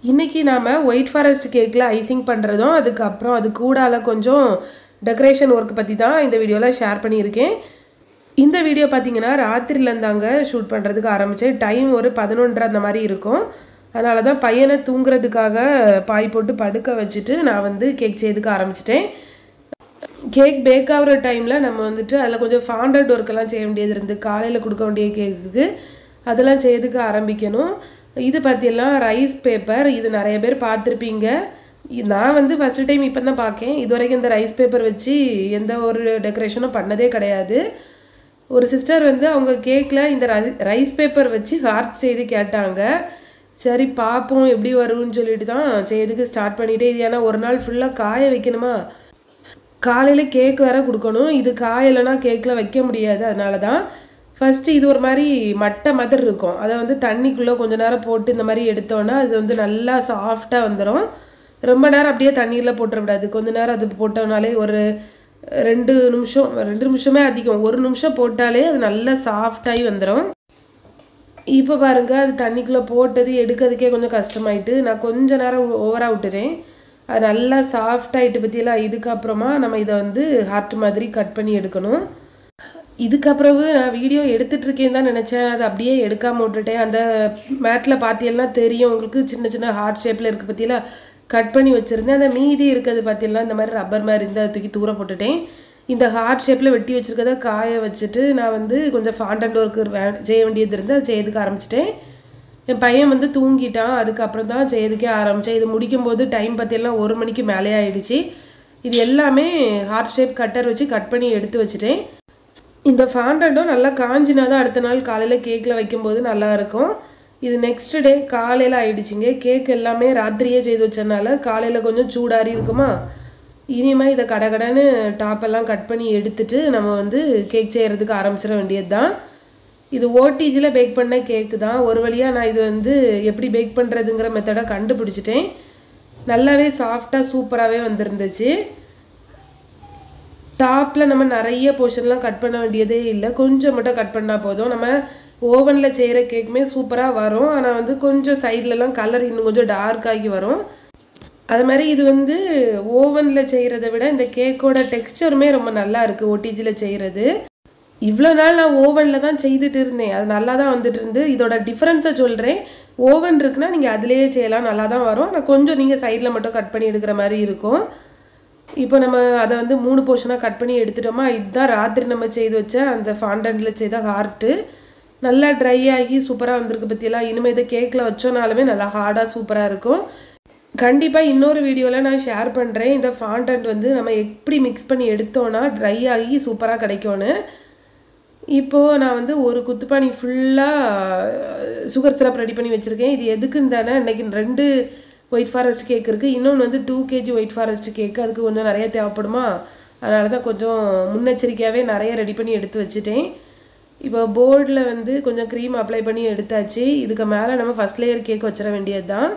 இன்னைக்கு நாம white forest கேக்ல ஐசிங் பண்ணுறதும் அதுக்கப்புறம் அது கூடால கொஞ்சம் டெக்கரேஷன் ஒர்க் பற்றி தான் இந்த வீடியோவில் ஷேர் பண்ணியிருக்கேன். இந்த வீடியோ பார்த்தீங்கன்னா ராத்திரிலேருந்தாங்க ஷூட் பண்ணுறதுக்கு ஆரம்பித்தேன். டைம் ஒரு 11:30 அந்த மாதிரி இருக்கும். அதனால தான் பையனை தூங்குறதுக்காக பாய் போட்டு படுக்க வச்சுட்டு நான் வந்து கேக் செய்யறதுக்கு ஆரம்பிச்சிட்டேன். கேக் பேக் ஆகிற டைமில் நம்ம வந்துட்டு அதில் கொஞ்சம் ஃபாண்டட் ஒர்க்கெல்லாம் செய்ய வேண்டியது இருந்து காலையில் கொடுக்க வேண்டிய கேக்குக்கு அதெல்லாம் செய்யறதுக்கு ஆரம்பிக்கணும். இது பார்த்தீங்கன்னா ரைஸ் பேப்பர், இது நிறைய பேர் பார்த்துருப்பீங்க. நான் வந்து ஃபஸ்ட்டு டைம் இப்போ தான் பார்க்கேன். இது வரைக்கும் இந்த ரைஸ் பேப்பர் வச்சு எந்த ஒரு டெக்கரேஷனும் பண்ணதே கிடையாது. ஒரு சிஸ்டர் வந்து அவங்க கேக்கில் இந்த ரைஸ் பேப்பர் வச்சு ஹார்ட் செய்து கேட்டாங்க. சரி பார்ப்போம் எப்படி வரும்னு சொல்லிட்டு தான் செய்யறதுக்கு ஸ்டார்ட் பண்ணிவிட்டு, இது ஏன்னா ஒரு நாள் ஃபுல்லாக காய வைக்கணுமா, காலையில் கேக் வேறு கொடுக்கணும். இது காயலைன்னா கேக்கில் வைக்க முடியாது. அதனால தான் ஃபஸ்ட்டு இது ஒரு மாதிரி மட்டை மாதிரி இருக்கும். அதை வந்து தண்ணிக்குள்ளே கொஞ்சம் நேரம் போட்டு இந்த மாதிரி எடுத்தோன்னா அது வந்து நல்லா சாஃப்டாக வந்துடும். ரொம்ப நேரம் அப்படியே தண்ணீரில் போட்டுறக்கூடாது. கொஞ்சம் நேரம் அது போட்டோம்னாலே ஒரு 2 நிமிஷமே அதிகம், 1 நிமிஷம் போட்டாலே அது நல்லா சாஃப்டாகி வந்துடும். இப்போ பாருங்கள், அது தண்ணிக்குள்ளே போட்டது எடுக்கிறதுக்கே கொஞ்சம் கஷ்டமாயிட்டு நான் கொஞ்சம் நேரம் ஓவராக விட்டுறேன். அது நல்லா சாஃப்டாகிட்டு பற்றியெல்லாம். இதுக்கப்புறமா நம்ம இதை வந்து ஹார்ட் மாதிரி கட் பண்ணி எடுக்கணும். இதுக்கப்புறம் நான் வீடியோ எடுத்துகிட்ருக்கேன்னு தான் நினச்சேன். அது அப்படியே எடுக்காமல் விட்டுட்டேன். அந்த மேட்டில் பார்த்தீங்கன்னா தெரியும் உங்களுக்கு, சின்ன சின்ன ஹார்ட் ஷேப்பில் இருக்குது பற்றியெல்லாம் கட் பண்ணி வச்சுருந்தேன். அந்த மீதி இருக்கிறது பார்த்தீங்கன்னா இந்த மாதிரி ரப்பர் மாதிரி இருந்தால் தூக்கி தூர போட்டுட்டேன். இந்த ஹார்ட் ஷேப்பில் வெட்டி வச்சுருக்கதை காய வச்சுட்டு நான் வந்து கொஞ்சம் ஃபாண்டன்ட் ஒர்க்கு செய்ய வேண்டியது இருந்து அதை செய்யறதுக்கு ஆரம்பிச்சிட்டேன். என் பையன் வந்து தூங்கிட்டான். அதுக்கப்புறம் தான் செய்யறதுக்கே ஆரம்பித்தேன். இது முடிக்கும்போது டைம் பார்த்தீங்கன்னா 1 மணிக்கு மேலே ஆகிடுச்சு. இது எல்லாமே ஹார்ட் ஷேப் கட்டர் வச்சு கட் பண்ணி எடுத்து வச்சுட்டேன். இந்த ஃபாண்டன்ட்டும் நல்லா காஞ்சினா தான் அடுத்த நாள் காலையில் கேக்கில் வைக்கும்போது நல்லாயிருக்கும். இது நெக்ஸ்ட் டே காலையில் ஆகிடுச்சிங்க. கேக் எல்லாமே ராத்திரியே செய்து வச்சதுனால காலையில் கொஞ்சம் சூடாரி இருக்குமா. இனிமேல் இதை கடகடன்னு டாப்பெல்லாம் கட் பண்ணி எடுத்துட்டு நம்ம வந்து கேக் செய்கிறதுக்கு ஆரம்பிச்சிட வேண்டியது தான். இது ஓடிஜியில் பேக் பண்ண கேக்கு தான். ஒரு வழியாக நான் இது வந்து எப்படி பேக் பண்ணுறதுங்கிற மெத்தடை கண்டுபிடிச்சிட்டேன். நல்லாவே சாஃப்டாக சூப்பராகவே வந்துருந்துச்சு. டாப்பில் நம்ம நிறைய போர்ஷன்லாம் கட் பண்ண வேண்டியதே இல்லை, கொஞ்சம் மட்டும் கட் பண்ணால் போதும். நம்ம ஓவனில் செய்கிற கேக்குமே சூப்பராக வரும். ஆனால் வந்து கொஞ்சம் சைட்லலாம் கலர் இன்னும் கொஞ்சம் டார்க்காகி வரும். அது மாதிரி இது வந்து ஓவனில் செய்கிறத விட இந்த கேக்கோட டெக்ஸ்டருமே ரொம்ப நல்லா இருக்குது ஓடிஜியில் செய்கிறது. இவ்வளோ நாள் நான் ஓவனில் தான் செய்துட்டு இருந்தேன். அது நல்லா தான் வந்துட்டு இருந்து. இதோட டிஃப்ரென்ஸை சொல்கிறேன். ஓவன் இருக்குன்னா நீங்கள் அதிலேயே செய்யலாம், நல்லா தான் வரும். ஆனால் கொஞ்சம் நீங்கள் சைடில் மட்டும் கட் பண்ணி எடுக்கிற மாதிரி இருக்கும். இப்போ நம்ம அதை வந்து 3 போர்ஷனாக கட் பண்ணி எடுத்துட்டோமா. இதுதான் ராத்திரி நம்ம செய்து வச்ச அந்த ஃபாண்டன்ட்டில் செய்த ஹார்ட்டு. நல்லா ட்ரை ஆகி சூப்பராக வந்திருக்கு பற்றியெல்லாம். இனிமேல் இதை கேக்கில் வச்சோனாலுமே நல்லா ஹார்டாக சூப்பராக இருக்கும். கண்டிப்பாக இன்னொரு வீடியோவில் நான் ஷேர் பண்ணுறேன். இந்த ஃபாண்டன்ட் வந்து நம்ம எப்படி மிக்ஸ் பண்ணி எடுத்தோன்னா ட்ரை ஆகி சூப்பராக கிடைக்கும்னு. இப்போது நான் வந்து ஒரு குத்துப்பானி ஃபுல்லாக சுகர் சிரப் ரெடி பண்ணி வச்சுருக்கேன். இது எதுக்குன்னு தானே, இன்றைக்கி 2 ஒயிட் ஃபாரஸ்ட் கேக் இருக்குது. இன்னொன்று வந்து 2 kg ஒயிட் ஃபாரஸ்ட் கேக்கு. அதுக்கு கொஞ்சம் நிறைய தேவைப்படுமா. அதனால தான் கொஞ்சம் முன்னெச்சரிக்கையாகவே நிறைய ரெடி பண்ணி எடுத்து வச்சுட்டேன். இப்போ போர்டில் வந்து கொஞ்சம் க்ரீம் அப்ளை பண்ணி எடுத்தாச்சு. இதுக்கு மேலே நம்ம ஃபஸ்ட் லேயர் கேக் வச்சிட வேண்டியது தான்.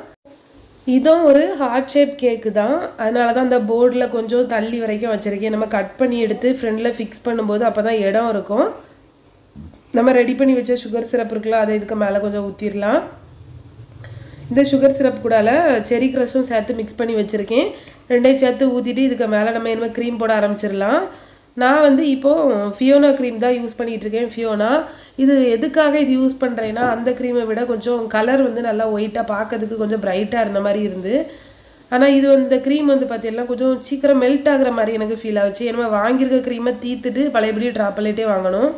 இதுவும் ஒரு ஹார்ட் ஷேப் கேக்கு தான். அதனால தான் அந்த போர்டில் கொஞ்சம் தள்ளி வரைக்கும் வச்சுருக்கேன். நம்ம கட் பண்ணி எடுத்து ஃப்ரெண்டில் ஃபிக்ஸ் பண்ணும்போது அப்போ தான் இடம் இருக்கும். நம்ம ரெடி பண்ணி வச்ச சுகர் சிரப் இருக்குல்ல, அதை இதுக்கு மேலே கொஞ்சம் ஊற்றிடலாம். இந்த சுகர் சிரப் கூடால செரி க்ரஷும் சேர்த்து மிக்ஸ் பண்ணி வச்சுருக்கேன். 2ஐயும் சேர்த்து ஊற்றிட்டு இதுக்கு மேலே நம்ம இனிமேல் க்ரீம் போட ஆரம்பிச்சிடலாம். நான் வந்து இப்போது ஃபியோனா க்ரீம் தான் யூஸ் பண்ணிகிட்ருக்கேன். ஃபியோனா இது எதுக்காக இது யூஸ் பண்ணுறேன்னா, அந்த க்ரீமை விட கொஞ்சம் கலர் வந்து நல்லா ஒயிட்டாக பார்க்கறதுக்கு கொஞ்சம் ப்ரைட்டாக இருந்த மாதிரி இருந்து. ஆனால் இது வந்து இந்த க்ரீம் வந்து பார்த்தீங்கன்னா கொஞ்சம் சீக்கிரம் மெல்ட் ஆகிற மாதிரி எனக்கு ஃபீல் ஆச்சு. ஏன்னா வாங்கியிருக்க க்ரீமை தீர்த்துட்டு பழையபடி ட்ராப்பலேட்டே வாங்கணும்.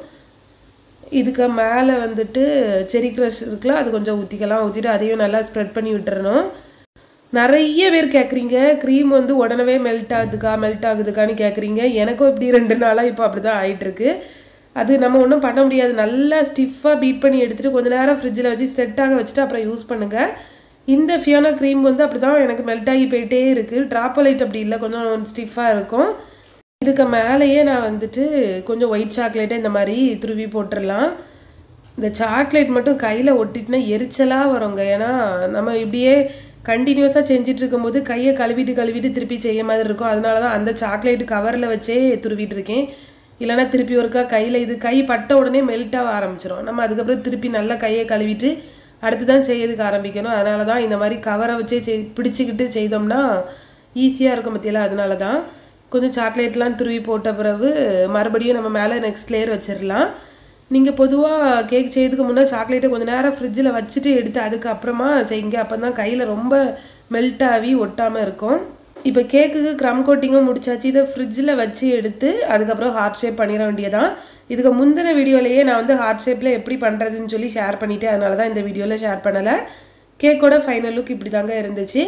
இதுக்கு மேலே வந்துட்டு செரி க்ரஷ் இருக்குல்ல, அது கொஞ்சம் ஊற்றிக்கலாம். ஊற்றிட்டு அதையும் நல்லா ஸ்ப்ரெட் பண்ணி விட்டுறணும். நிறைய பேர் கேட்குறீங்க க்ரீம் வந்து உடனே மெல்ட் ஆகுதுக்கான்னு கேட்குறீங்க. எனக்கும் இப்படி 2 நாளாக இப்போ அப்படி தான் ஆகிட்டுருக்கு. அது நம்ம ஒன்றும் பண்ண முடியாது. நல்லா ஸ்டிஃபாக பீட் பண்ணி எடுத்துகிட்டு கொஞ்சம் நேரம் ஃப்ரிட்ஜில் வச்சு செட்டாக வச்சுட்டு அப்புறம் யூஸ் பண்ணுங்கள். இந்த ஃபியோனா க்ரீம் வந்து அப்படி தான் எனக்கு மெல்ட் ஆகி போயிட்டே இருக்குது. ட்ராப்பலைட் அப்படி இல்லை, கொஞ்சம் ஸ்டிஃபாக இருக்கும். இதுக்கு மேலேயே நான் வந்துட்டு கொஞ்சம் ஒயிட் சாக்லேட்டை இந்த மாதிரி துருவி போட்டுடலாம். இந்த சாக்லேட் மட்டும் கையில் ஒட்டிட்டுனா எரிச்சலாக வருங்க. ஏன்னா நம்ம இப்படியே கண்டினியூஸாக செஞ்சுட்டு இருக்கும்போது கையை கழுவிட்டு திருப்பி செய்ய மாதிரி இருக்கும். அதனால தான் அந்த சாக்லேட் கவரில் வச்சே துருவிட்டு இருக்கேன். இல்லைனா திருப்பி ஒருக்கா கையில் இது கை பட்ட உடனே மெல்ட்டாக ஆரம்பிச்சிடும். நம்ம அதுக்கப்புறம் திருப்பி நல்லா கையை கழுவிட்டு அடுத்து தான் செய்யறதுக்கு ஆரம்பிக்கணும். அதனால தான் இந்த மாதிரி கவரை வச்சே பிடிச்சிக்கிட்டு செய்தோம்னா ஈஸியாக இருக்கும் பற்றியெல்லாம். அதனால தான் கொஞ்சம் சாக்லேட்லாம் துருவி போட்ட பிறகு மறுபடியும் நம்ம மேலே நெக்ஸ்ட் லேயர் வச்சிடலாம். நீங்கள் பொதுவாக கேக் செய்யறதுக்கு முன்னே சாக்லேட்டை கொஞ்சம் நேரம் ஃப்ரிட்ஜில் வச்சுட்டு எடுத்து அதுக்கப்புறமா செய்யுங்க. அப்போ தான் கையில் ரொம்ப மெல்ட் ஆகி ஒட்டாமல் இருக்கும். இப்போ கேக்குக்கு க்ரம் கோட்டிங்கும் முடிச்சாச்சு. இதை ஃப்ரிட்ஜில் வச்சு எடுத்து அதுக்கப்புறம் ஹார்ட் ஷேப் பண்ணிட வேண்டியதான். இதுக்கு முந்தின வீடியோலையே நான் வந்து ஹார்ட் ஷேப்பில் எப்படி பண்ணுறதுன்னு சொல்லி ஷேர் பண்ணிவிட்டேன். அதனால தான் இந்த வீடியோவில் ஷேர் பண்ணலை. கேக்கோட ஃபைனல் லுக் இப்படி தாங்க இருந்துச்சு.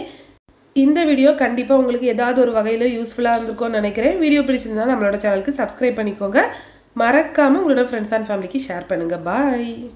இந்த வீடியோ கண்டிப்பாக உங்களுக்கு ஏதாவது ஒரு வகையில் யூஸ்ஃபுல்லாக இருந்திருக்கும்னு நினைக்கிறேன். வீடியோ பிடிச்சிருந்தா நம்மளோட சேனலுக்கு சப்ஸ்கிரைப் பண்ணிக்கோங்க. மறக்காமல் உங்களோட ஃப்ரெண்ட்ஸ் அண்ட் ஃபேமிலிக்கு ஷேர் பண்ணுங்கள். பாய்.